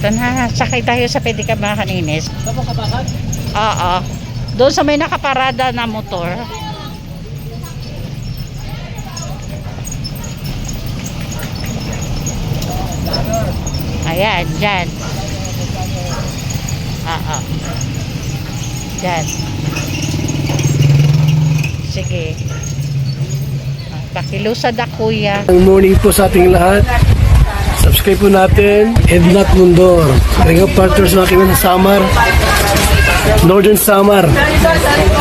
Ito na, sakay tayo sa pedicab mga kaninis. Saan po kabakan? Oo. Doon sa may nakaparada na motor. Ayan, dyan. Oo. Dyan. Sige. Pakilusad ako, kuya. Good morning po sa ating lahat. Subscribe po natin, Ednat Mundor. Ring of Partners na aking Samar. Northern Samar.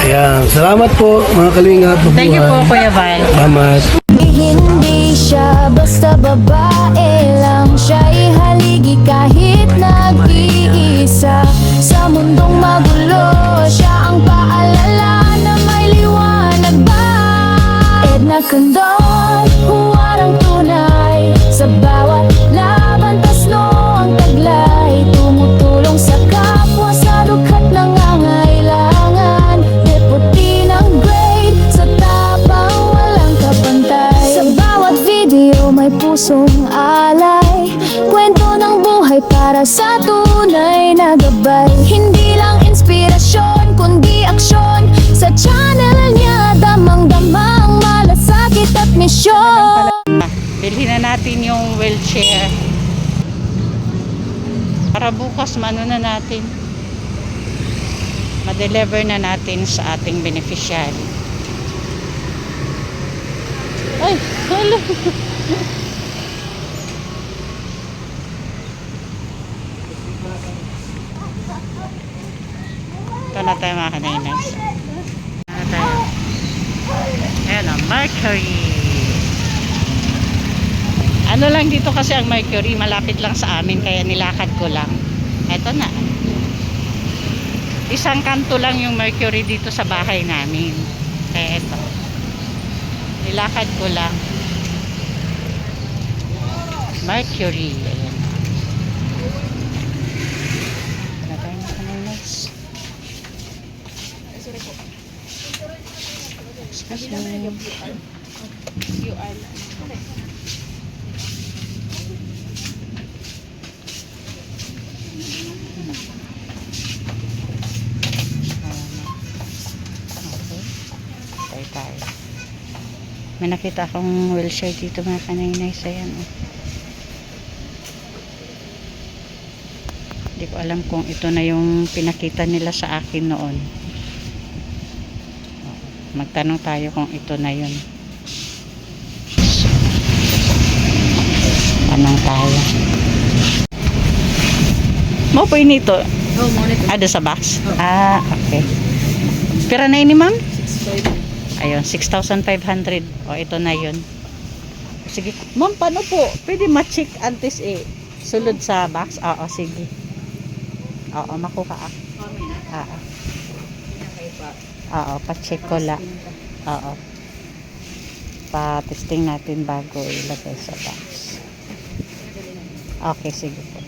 Ayan. Salamat po mga kalingap. Thank you po, Kuya Val. Salamat. Hindi siya basta babae lang, siya'y haligi kahit nag-iisa. Sa mundong magulo, siya ang paalala na may liwanag ba. Edna Condon, huwarang tunay. Sa bawat laban, tasno ang taglay. Tumutulong sa kapwa sa dukhat nangangailangan. Deputy ng grade, sa tapang walang kapantay. Sa bawat video may pusong alay. Kwento ng buhay para sa tunay na gabay. Hindi lang inspirasyon, kundi aksyon. Sa channel niya, damang-damang malasakit at misyon. Bilhin na natin yung wheelchair. Para bukas mano na natin. Ma-deliver na natin sa ating beneficiary. Ay, hello. Ito na tayo mga kaninas. Ito na tayo. Ayan o, Mercury. Ano lang dito kasi ang Mercury, malapit lang sa amin, kaya nilakad ko lang. Eto na. Isang kanto lang yung Mercury dito sa bahay namin. Kaya eto. Nilakad ko lang. Mercury. Ayan. Wala tayong nakanalas. Excuse me. Tayo. May nakita akong wheelchair dito mga kanainay. Ayan, oh. Hindi ko alam kung ito na yung pinakita nila sa akin noon. Magtanong tayo kung ito na yun. Tanong tayo. Mo po nito? Oh, monitor. Ada sa box? Ah, okay. Pira na ini, ma'am? 6.5. Ayun, 6,500. O, ito na yun. Sige. Ma'am, paano po? Pwede ma-check antes sulod sa box? Oo, sige. Oo, makuha ah. Oo. Oo, pa-check ko lang. Oo. Pa-testing natin bago ilagay sa box. Okay, sige po.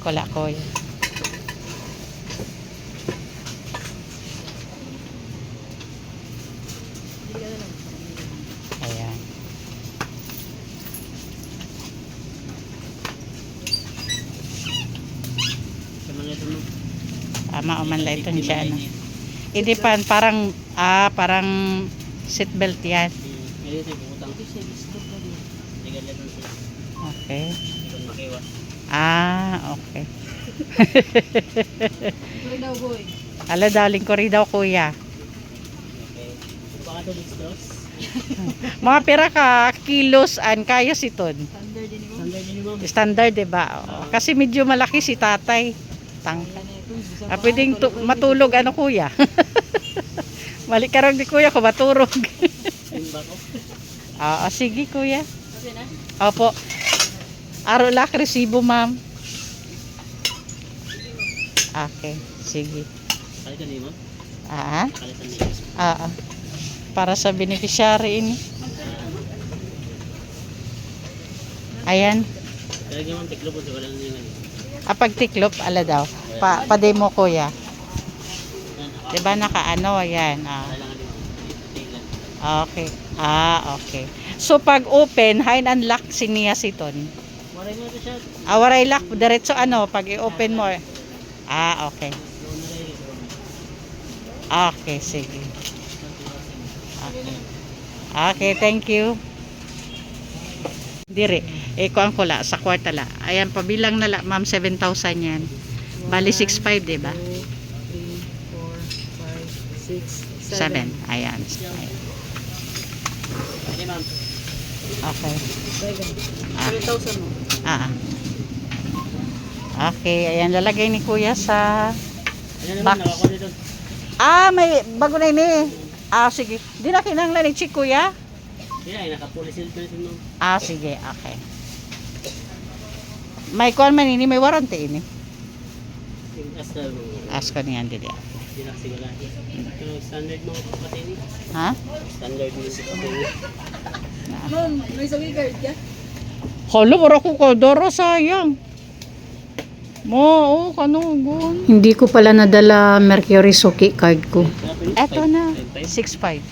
Wala ko yun. Ayan. Tama o man lang itong dyan. Hindi pa, parang seatbelt yan. Okay. Ah, okay. Ala daling ko rin daw kuya. Mga pera ka kilos an kaya siton. Standard diba? Oo. Kasi medyo malaki si tatay. Pwedeng matulog ano kuya. Mali karang di kuya ko maturog. Oo, sige kuya. Opo. Arulak resibo, ma'am. Okay, sige. Kalitan niyo, ma'am? Ah, Kalitan niyo. para sa beneficiary ini. Ayan. Kaya niyo, ma'am, tiklo po sa walang niyo. Pag tiklop, ala daw. Pa-demo kuya. Diba nakaano, ayan. Kailangan niyo, ma'am. Okay. Okay. So pag open, hide and lock siniya siton. Waray mo ito siya. Waray lock, diretso ano, pag i-open mo. Okay. Okay, sige. Okay. Okay, thank you. Dire, kuhaan ko la, sa kwarta la. Ayan, pabilang na la, ma'am, 7,000 yan. Bali, 6,500, diba? 2, 3, 4, 5, 6, 7. 7. Ayan. Okay, ma'am. Okay. 3,000 mo. Okay, ayan, lalagay ni kuya sa... Ano naman, Box. nakakuha nito. May bago na ini. Sige. Di na kinanglan ni Chick, kuya? Yan, nakapulis nito nito. Sige, okay. May kuhan man ini, may warranty ini. Ask ko niyan, dili. Hindi na sigala. Ito, standard mo pati ni. Ha? Standard mo si pati ni. Ma'am, may sabi card ka? Hala, wala ko kodoro, sayang. Kanugon. Hindi ko pala nadala Mercury Suki card ko. Eto na, 6,500.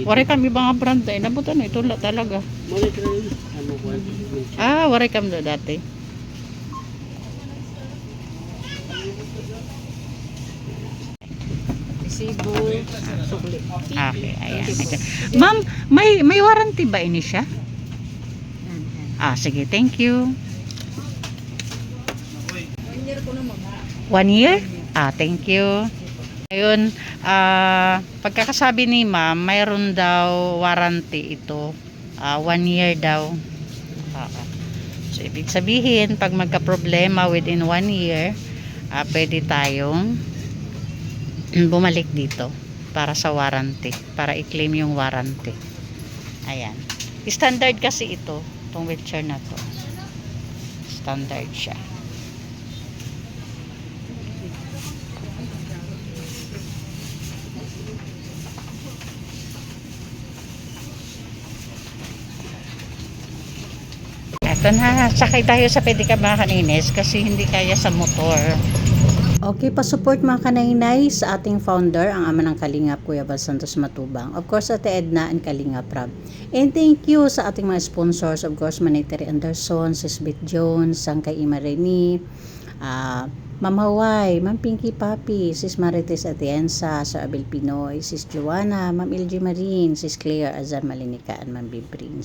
Waray kami mga brand ay nabutan na ito talaga. Monitor yun. Ano ko? Waray kami do dati. Resibo, sukli. Okay, ayan. Ma'am, may warranty ba ini siya? Sige, thank you. 1 year ko na ma'am. 1 year? Thank you. Ayun, pagkakasabi ni ma'am, mayroon daw warranty ito. 1 year daw. So, ibig sabihin, pag magka-problema within 1 year, pwede tayong bumalik dito para sa warranty, para i-claim yung warranty. Ayan. Standard kasi ito, itong wheelchair na to. Standard siya. Ito na, sakay tayo sa pedicab mga kaninis kasi hindi kaya sa motor. Okay, pa-support mga kanainay sa ating founder, ang ama ng Kalingap, Kuya Val Santos Matubang. Of course, Ate Edna and Kalingap Rab. And thank you sa ating mga sponsors. Of course, Maniteri Anderson, Sis Beth Jones, Sangkay Ima Reni, Ma'am Hawaii, Ma'am Pinky Papi, Sis Marites Atienza, Sir Abel Pinoy, Sis Joanna, Ma'am LG Marin, Sis Claire Azar Malinica, and Ma'am Bibrin.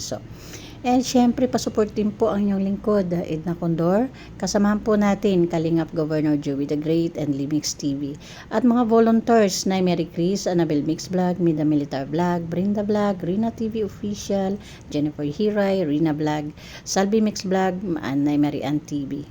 And syempre, pasupport din po ang inyong lingkod, Edna Condor. Kasamahan po natin Kalingap Governor Joey the Great and Limix TV. At mga volunteers na Mary Chris, Annabel Mix Vlog, Mida Militar Vlog, Brinda Vlog, Rina TV Official, Jennifer Hiray, Rina Vlog, Salvi Mix Vlog, and Mary Ann TV.